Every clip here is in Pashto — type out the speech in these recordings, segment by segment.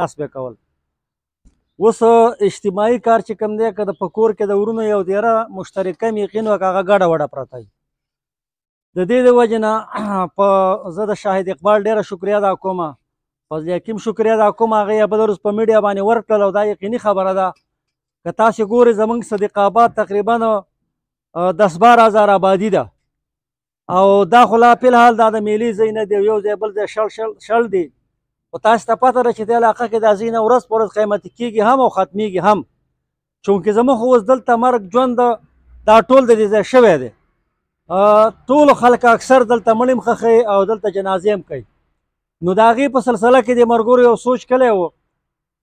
لاس به کول. اوس اجتماعي کار چې کوم دی، که د په کور کې د ورونو یو دیره مشترکه یقین وکړه هغه ګډه وډه پرته وي. د دې د وجې نه زه د شاهد اقبال ډېره شکریه ادا کوم، فضل حکیم شکریه ادا کوم. هغې یې بله ورځ په میډیا باندې ورکړل او دا یقیني خبره ده که تاسې ګورئ زموږ صدیق آباد تقریبا 10-12 هزار آبادي ده او دا خو لا فی الحال دا د میلې ځای نه دی، یو ځای بل ځای شل دی. خو تاسو ته پته ده چې دې علاقه کې دا ځایونه ورځ په ورځ قیمتي کېږي هم او ختمیږي هم. چونکې زموږ خو اوس دلته مرګ ژوند دا ټول د دې ځای شوی دی. ټولو خلک اکثر دلته مړي هم ښخوي او دلته جنازې هم کوي. نو د هغې په سلسله کې د ملګرو یو سوچ کلی و،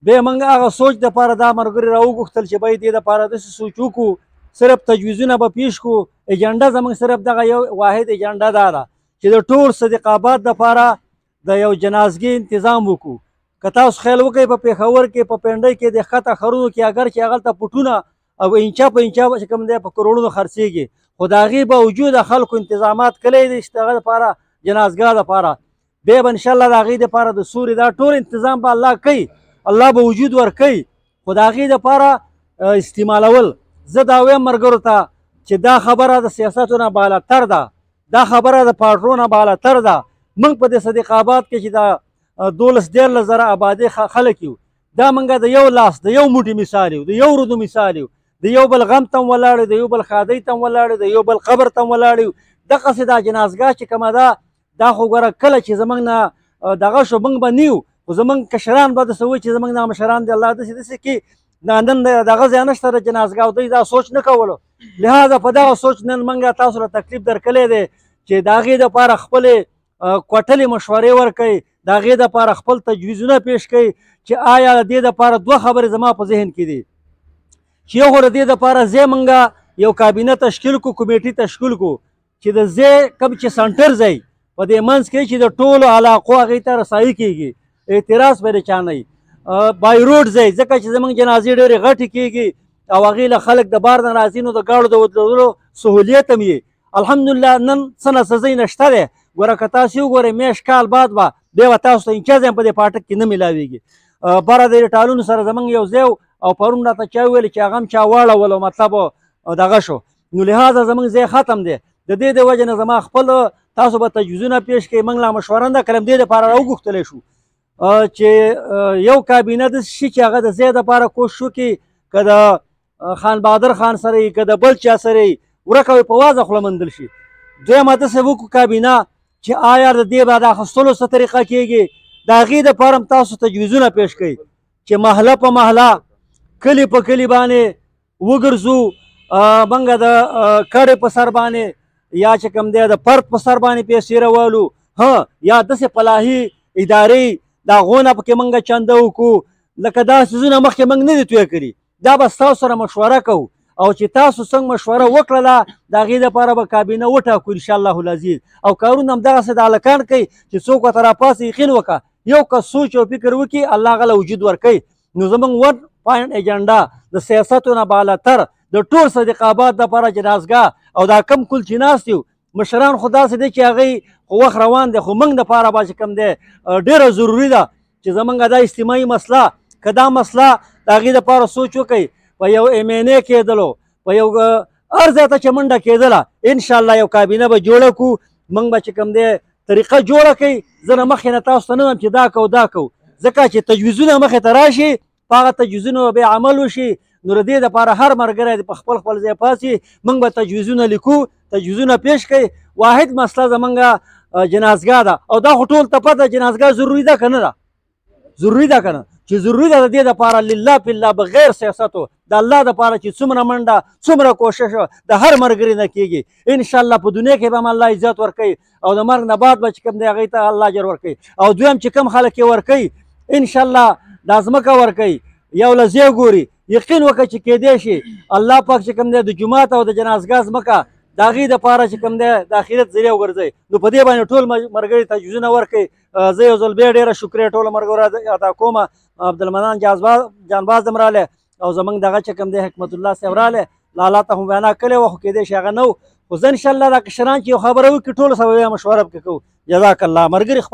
بیا موږ هغه سوچ دپاره دا ملګري راوغوښتل چې باید دې دپاره داسې سوچ وکړو، صرف تجویزونه به پیش کړو. ایجنډه زموږ صرف دغه یو واحد ایجنډه دا ده چې د ټول صدیق آباد دپاره د یو جنازګۍ تنظام وکړو. که تاسو خیال وکړئ په پېښور کې په پنډۍ کې د ښکته ښارونو کې اگر چې هغلته پټونه او انچه په انچه چې کوم دی په کروړونو خرڅېږي، خو د هغې باوجود خلکو انتظامات کلی دی چې د هغه دپاره جنازګاه دپاره بیا به انشاءالله د هغې دپاره د سوري دا ټول انتظام به الله کوي، الله به وجود ورکوي. خو د هغې دپاره استعمالول زه دا وایم ملګرو ته چې دا خبره د سیاستو نه بالاتر ده، دا خبره د پاټرو نه بالاتر ده. موږ په دې صدیق آباد کې چې دا 12-13 زره آبادي خلک یو، دا موږ د یو لاس د یو موټي مثال یو، د یو رودو مثال یو، د یو بل غم ته هم ولاړ یو، د یو بل ښادۍ ته هم ولاړ یو، د یو بل قبر ته هم ولاړ یو. دغسې دا جنازګاه چې کومه ده دا خو ګوره کله چې زموږ نه دغه شو موږ به نه یو، خو زموږ کشران به داسې وایي چې زموږ دا مشران دي الله داسې کړي نن دغه ځای نشته د جنازګاه، دوی دا سوچ نه کولو. لهذا په دغه سوچ نن موږ تاسو له تکلیف درکلی دی چې د هغې دپاره خپلې کوټلې مشورې ورکوئ، د هغې دپاره خپل تجویزونه پیش کوئ چې آیا د دې دپاره 2 خبرې زما په ذهن کې دي چې یو خو د دې دپاره ځای موږ یو کابینه تشکیل کړو، کمیټې تشکیل کړو چې د ځای کوم چې سنټر ځای په دې منځ کې چې د ټولو علاقو هغې ته رسایي کېږي، اعتراض به د چا نه وي. بای روډ ځای ځکه چې زموږ جنازې ډېرې غټې کېږي او هغې له خلک د بار نه راځي نو د ګاړو د ودرولو سهولیت هم وي. الحمدلله نن څه نه څه ځای نشته دی. ګوره که تاسو وګورئ میاشت کال بعد به بیا به تاسو ته انچاز هم په دې پاټک کې نه میلاویږي. بره د ټالونو سره زموږ یو ځای او پرون راته چا وویل چې هغه هم چا واړولو مطلب دغه شو. نو لهذا زموږ ځای ختم دی. د دې د وجې نه زما خپل تاسو به تجویزونه پیش کړئ، موږ لا مشوره نه کړم دې دپاره راوغوښتلی شو چې یو کابینه داسې شي چې هغه د ځای دپاره کوشش وکړي، که د خان بهادر خان سره یي که د بل چا سره یي ورکه په وازه خوله موندل شي. دویمه داسې وکړو کابینه چې آیا د دې به د اخیستلو څه طریقه کېږي، د هغې دپاره هم تاسو تجویزونه پیش کړئ چې محله په محله کلي په کلي باندې وګرځو، موږ د کډې په سر باندې یا چې کوم دی د فرد په سر باندې پیسې راوالو، یا داسې فلاحي ادارې د هغو نه پکې موږ چنده وکړو. لکه دا څیزونه مخکې موږ نه دي توی کړي، دا به ستاسو سره مشوره کوو او چې تاسو څنګه مشوره وکړله د هغې دپاره به کابینه وټاکو انشاءالله العزیز. او کارونه همدغسې د هلکان کوي چې څوک ورته راپاسه یقین وکړه یو کس سوچ او فکر وکړي الله هغه له وجود ورکوي. نو زموږ 1 پوینټ ایجنډا د سیاستو نه بالاتر د ټول صدیق آباد دپاره جنازګاه او دا کم کل چې ناست یو مشران خو داسې دی چې هغوی خو وخت روان دی، خو موږ دپاره به چې کوم دی ډېره ضروري ده چې زموږ دا اجتماعي مسله که دا مسله د هغې دپاره سوچ وکئ په یو MNA کېدلو په یو هر ځای ته چې منډه کېدله انشاءالله یو کابینه به جوړه کړو. موږ به چې کوم دی طریقه جوړه کوئ. زه نه مخکې نه تاسو ته نه وایم چې دا کوو دا کوو، ځکه چې تجویزونه مخې ته راشي په هغه تجویزونو به بیا عمل وشي. نو د دې دپاره هر ملګری په خپل خپل ځای پاسي موږ به تجویزونه لیکو، تجویزونه پیش کوئ. واحد مسله زموږ جنازګاه ده او دا خو ټول ته پته جنازګاه ضروري ده که نه ده؟ ضروري ده که نه؟ چې ضروري ده د دې دپاره لله فی الله بغیر سیاستو د الله دپاره چې څومره منډه څومره کوشش د هر ملګري نه کېږي انشاءالله په دنیا کې به هم الله عزت ورکوي او د مرګ نه بعد به چې کوم دی هغې ته الله اجر ورکوي. او دویم چې کوم خلک یې ورکوي انشاءالله دا ځمکه ورکوي یو له ځای ګوري یقین وکړه چې کېدی شي الله پاک چې کوم دی د جومات او د جنازګاه ځمکه د هغې دپاره چې کوم دی د آخرت ذریعه وګرځوي. نو په دې باندې ټول ملګري تجویزونه ورکوي. زه یو ځل بیا ډېره شکریه ټولو ملګرو ادا کوم. عبدالمنان جانباز هم رالی او زموږ دغه چې کوم دی حکمت الله صاحب رالی لالا ته هم وینا کړې وه خو کېدی شي هغه نه و، خو زه انشاءالله دا کشران چې یو خبره وکړي ټولو سره به بیا مشوره پکې کوو. جزاک الله ملګري.